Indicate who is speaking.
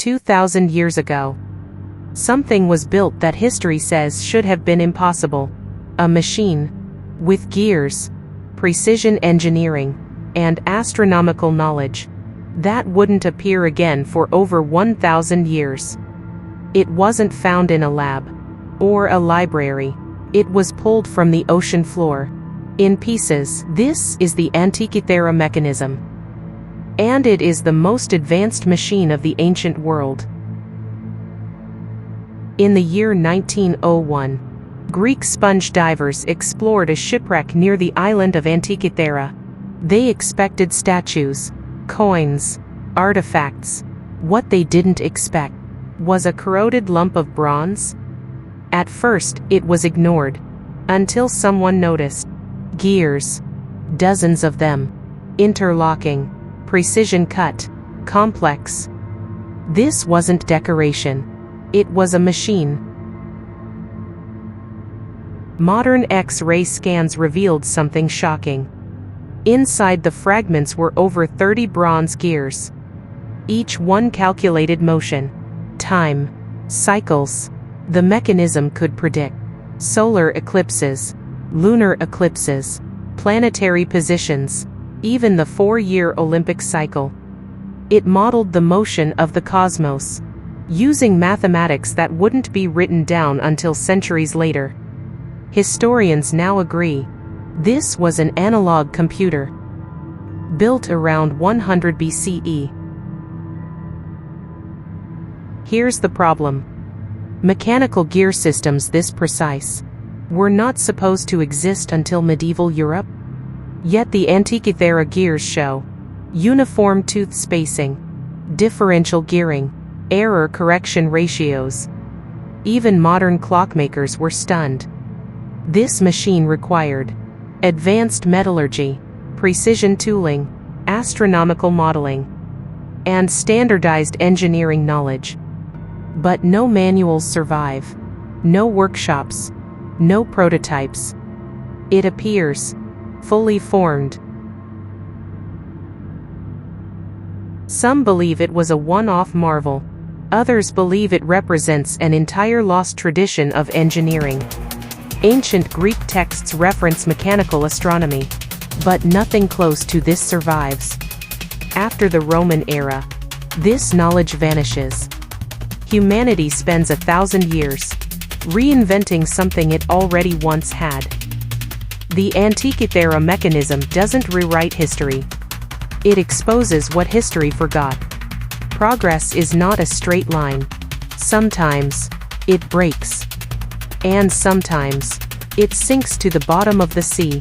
Speaker 1: 2,000 years ago. Something was built that history says should have been impossible. A machine. With gears, precision engineering, and astronomical knowledge. That wouldn't appear again for over 1,000 years. It wasn't found in a lab. Or a library. It was pulled from the ocean floor. In pieces. This is the Antikythera Mechanism. And it is the most advanced machine of the ancient world. In the year 1901, Greek sponge divers explored a shipwreck near the island of Antikythera. They expected statues, coins, artifacts. What they didn't expect was a corroded lump of bronze. At first, it was ignored, until someone noticed. Gears. Dozens of them. Interlocking. Precision cut. Complex. This wasn't decoration. It was a machine. Modern X-ray scans revealed something shocking. Inside the fragments were over 30 bronze gears. Each one calculated motion, time, cycles. The mechanism could predict solar eclipses, lunar eclipses, planetary positions, even the 4-year Olympic cycle. It modeled the motion of the cosmos, using mathematics that wouldn't be written down until centuries later. Historians now agree, this was an analog computer, built around 100 BCE. Here's the problem. Mechanical gear systems this precise were not supposed to exist until medieval Europe. Yet the Antikythera gears show uniform tooth spacing, differential gearing, error correction ratios. Even modern clockmakers were stunned. This machine required advanced metallurgy, precision tooling, astronomical modeling, and standardized engineering knowledge. But no manuals survive, no workshops, no prototypes. It appears fully formed. Some believe it was a one-off marvel. Others believe it represents an entire lost tradition of engineering. Ancient Greek texts reference mechanical astronomy, but nothing close to this survives. After the Roman era, this knowledge vanishes. Humanity spends 1,000 years reinventing something it already once had. The Antikythera Mechanism doesn't rewrite history. It exposes what history forgot. Progress is not a straight line. Sometimes, it breaks. And sometimes, it sinks to the bottom of the sea.